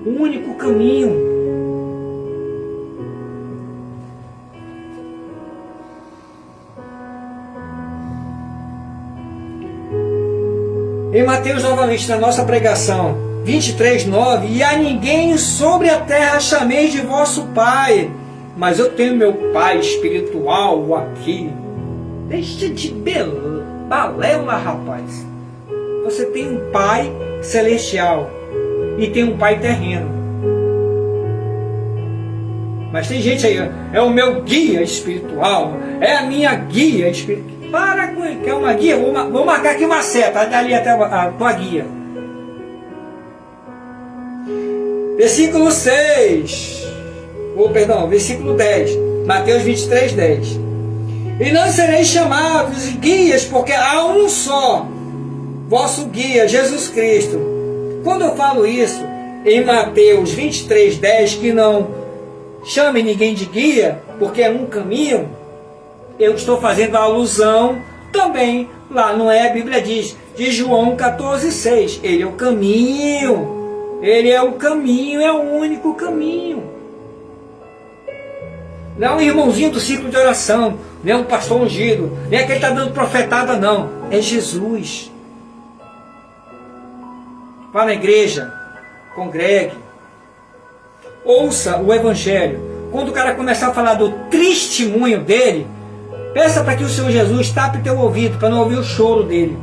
o único caminho. Em Mateus, novamente, na nossa pregação, 23:9, e a ninguém sobre a terra chameis de vosso Pai, mas eu tenho meu Pai espiritual aqui. Deixa de balela, rapaz. Você tem um Pai celestial e tem um Pai terreno. Mas tem gente aí: é o meu guia espiritual, é a minha guia espiritual. Para com ele, quer uma guia? Vou marcar aqui uma seta, dali até a tua guia. Versículo 6. Versículo 10. Mateus 23:10. E não sereis chamados guias, porque há um só, vosso guia, Jesus Cristo. Quando eu falo isso em Mateus 23:10, que não chame ninguém de guia, porque é um caminho, eu estou fazendo alusão também, lá não é, a Bíblia diz, de João 14:6. Ele é o caminho, Ele é o caminho, é o único caminho. Não é um irmãozinho do ciclo de oração, não é um pastor ungido, nem é que ele está dando profetada, não. É Jesus. Vá na igreja, congregue, ouça o Evangelho, quando o cara começar a falar do testemunho dele, peça para que o Senhor Jesus tape teu ouvido, para não ouvir o choro dele.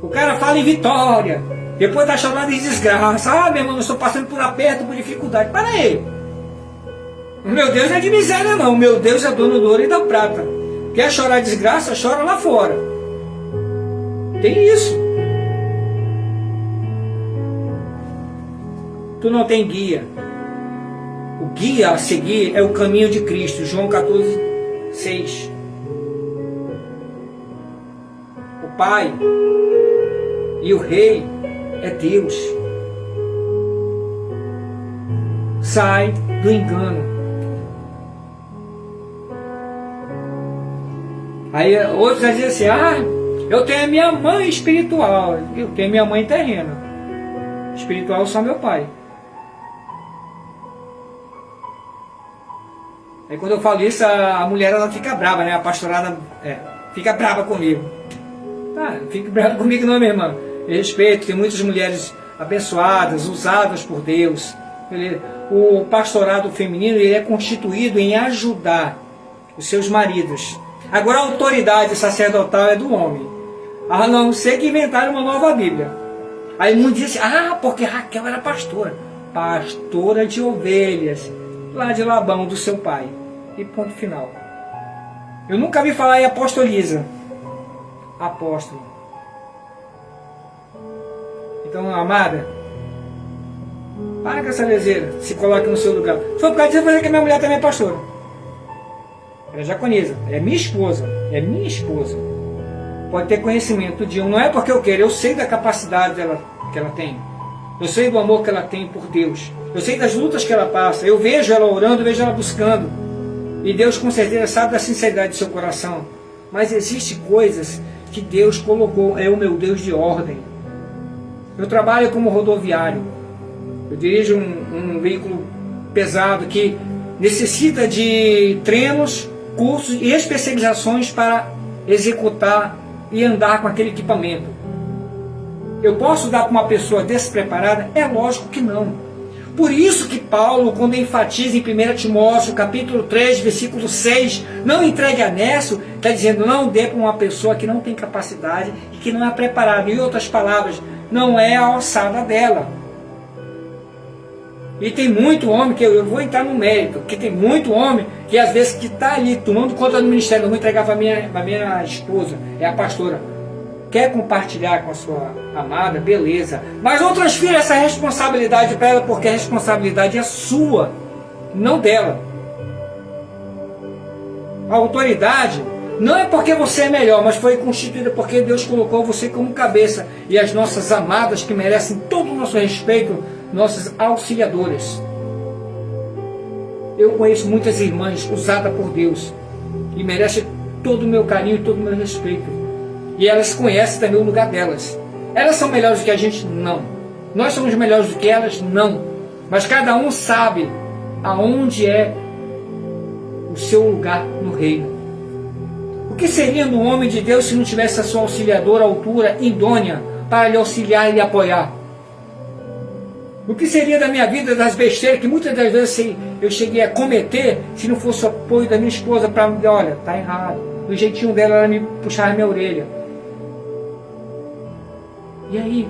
O cara fala em vitória, depois está chorando em desgraça. Ah, meu irmão, eu estou passando por aperto, por dificuldade. Para aí. O meu Deus não é de miséria, não. O meu Deus é dono do ouro e da prata. Quer chorar desgraça? Chora lá fora. Tem isso. Tu não tem guia. O guia a seguir é o caminho de Cristo. João 14, 6. O Pai e o Rei é Deus. Sai do engano. Aí outros dizem assim, ah, eu tenho a minha mãe espiritual, eu tenho a minha mãe terrena. Espiritual só meu pai. Aí quando eu falo isso, a mulher ela fica brava, né? A pastorada fica brava comigo. Tá, fica brava comigo não, minha irmã. Eu respeito, tem muitas mulheres abençoadas, usadas por Deus. O pastorado feminino ele é constituído em ajudar os seus maridos. Agora a autoridade sacerdotal é do homem. A não ser que inventaram uma nova Bíblia. Aí muitos dizem, ah, porque Raquel era pastora. Pastora de ovelhas, lá de Labão, do seu pai. E ponto final. Eu nunca vi falar em apostoliza. Apóstolo. Então, amada, para com essa leseira, se coloque no seu lugar. Foi por causa disso que a minha mulher também é pastora. Ela é diaconisa, ela é minha esposa. É minha esposa. Pode ter conhecimento de um. Não é porque eu quero, eu sei da capacidade que ela tem. Eu sei do amor que ela tem por Deus. Eu sei das lutas que ela passa. Eu vejo ela orando, eu vejo ela buscando. E Deus com certeza sabe da sinceridade do seu coração. Mas existem coisas que Deus colocou. É o meu Deus de ordem. Eu trabalho como rodoviário. Eu dirijo um veículo pesado que necessita de treinos, cursos e especializações para executar e andar com aquele equipamento. Eu posso dar para uma pessoa despreparada? É lógico que não. Por isso que Paulo, quando enfatiza em 1 Timóteo, capítulo 3, versículo 6, não entregue a Nécio, está dizendo, não dê para uma pessoa que não tem capacidade e que não é preparada. Em outras palavras, não é a alçada dela. E tem muito homem, que eu vou entrar no mérito, que tem muito homem que às vezes que está ali tomando conta do ministério, eu vou entregar para minha esposa, é a pastora. Quer compartilhar com a sua amada, beleza. Mas não transfira essa responsabilidade para ela, porque a responsabilidade é sua, não dela. A autoridade não é porque você é melhor, mas foi constituída porque Deus colocou você como cabeça. E as nossas amadas, que merecem todo o nosso respeito, nossas auxiliadoras. Eu conheço muitas irmãs usadas por Deus e merecem todo o meu carinho e todo o meu respeito. E elas conhecem também o lugar delas. Elas são melhores do que a gente? Não. Nós somos melhores do que elas? Não. Mas cada um sabe aonde é o seu lugar no reino. O que seria no homem de Deus se não tivesse a sua auxiliadora à altura, idônea, para lhe auxiliar e lhe apoiar? O que seria da minha vida, das besteiras que muitas das vezes eu cheguei a cometer, se não fosse o apoio da minha esposa para me dizer, olha, está errado. Do jeitinho dela, ela me puxava a minha orelha. E aí?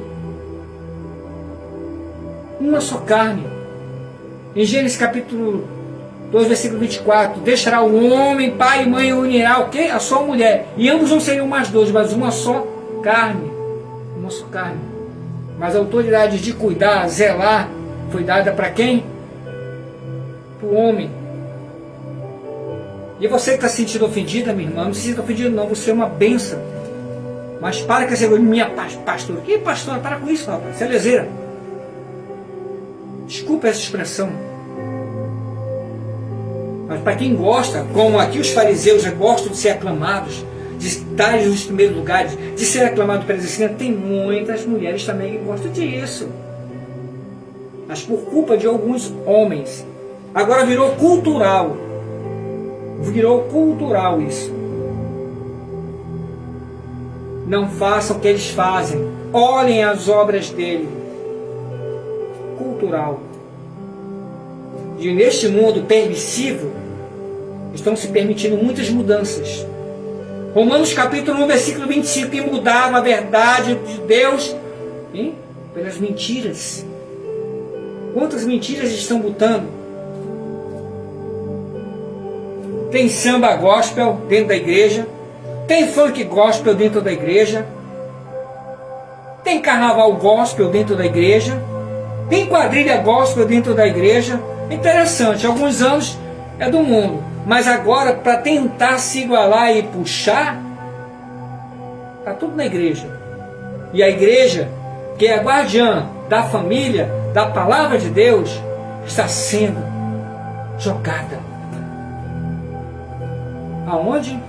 Uma só carne. Em Gênesis capítulo 2, versículo 24, deixará o homem, pai e mãe, e unirá o quê? A sua mulher. E ambos não seriam mais dois, mas uma só carne. Uma só carne. Mas a autoridade de cuidar, zelar, foi dada para quem? Para o homem. E você que está se sentindo ofendida, minha irmã, não se sinta ofendido não, você é uma bênção. Mas para com essa minha pastora. Que pastora? Para com isso, rapaz. Você é leseira. Desculpa essa expressão. Mas para quem gosta, como aqui os fariseus já gostam de ser aclamados, de estar nos primeiros lugares, de ser aclamado pela ensina, tem muitas mulheres também que gostam disso. Mas por culpa de alguns homens. Agora virou cultural. Virou cultural isso. Não façam o que eles fazem. Olhem as obras dele. Cultural. de neste mundo permissivo, estão se permitindo muitas mudanças. Romanos capítulo 1, versículo 25, que mudaram a verdade de Deus pelas mentiras. Quantas mentiras estão botando? Tem samba gospel dentro da igreja, tem funk gospel dentro da igreja, tem carnaval gospel dentro da igreja, tem quadrilha gospel dentro da igreja. Interessante, alguns anos é do mundo, mas agora para tentar se igualar e puxar, está tudo na igreja. E a igreja, que é a guardiã da família, da palavra de Deus, está sendo jogada. Aonde?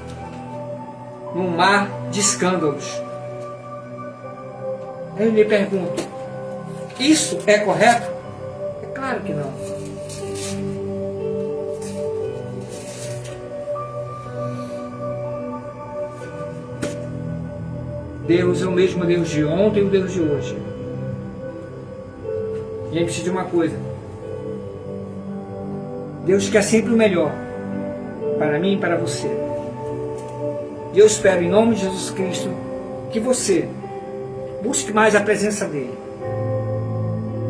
Num mar de escândalos. Eu lhe pergunto, isso é correto? É claro que não. Deus é o mesmo Deus de ontem e o Deus de hoje. E aí precisa de uma coisa. Deus quer sempre o melhor para mim e para você. E eu espero, em nome de Jesus Cristo, que você busque mais a presença dEle.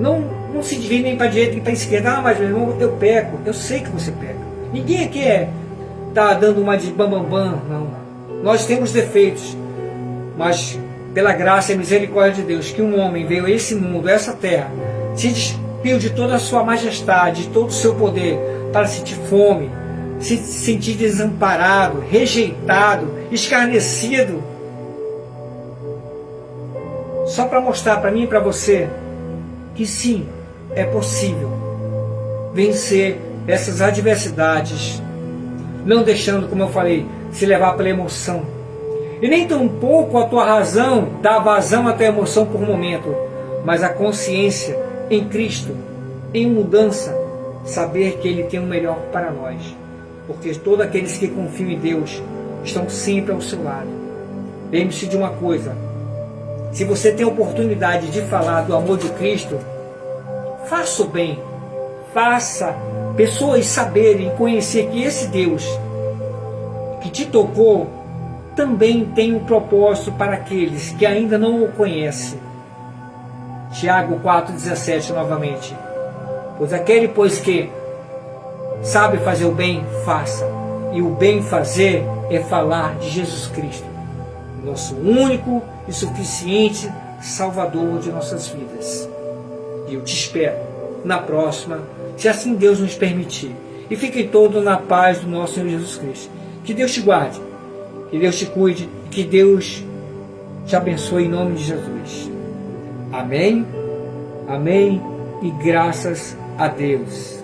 Não se desvie nem para a direita nem para a esquerda. Ah, mas meu irmão, eu peco. Eu sei que você peca. Ninguém aqui está dando uma de bambambam. Não. Nós temos defeitos. Mas pela graça e misericórdia de Deus, que um homem veio a esse mundo, a essa terra, se despiu de toda a sua majestade, de todo o seu poder, para sentir fome, se sentir desamparado, rejeitado, escarnecido, só para mostrar para mim e para você que sim, é possível vencer essas adversidades, não deixando, como eu falei, se levar pela emoção. E nem tampouco a tua razão dá vazão à tua emoção por um momento, mas a consciência em Cristo, em mudança, saber que Ele tem o melhor para nós. Porque todos aqueles que confiam em Deus estão sempre ao seu lado. Lembre-se de uma coisa, se você tem a oportunidade de falar do amor de Cristo, faça o bem, faça pessoas saberem, conhecer que esse Deus que te tocou também tem um propósito para aqueles que ainda não o conhecem. Tiago 4,17 novamente. Pois que sabe fazer o bem, faça. E o bem fazer é falar de Jesus Cristo, nosso único e suficiente Salvador de nossas vidas. E eu te espero na próxima, se assim Deus nos permitir. E fiquem todos na paz do nosso Senhor Jesus Cristo. Que Deus te guarde, que Deus te cuide, que Deus te abençoe em nome de Jesus. Amém, amém e graças a Deus.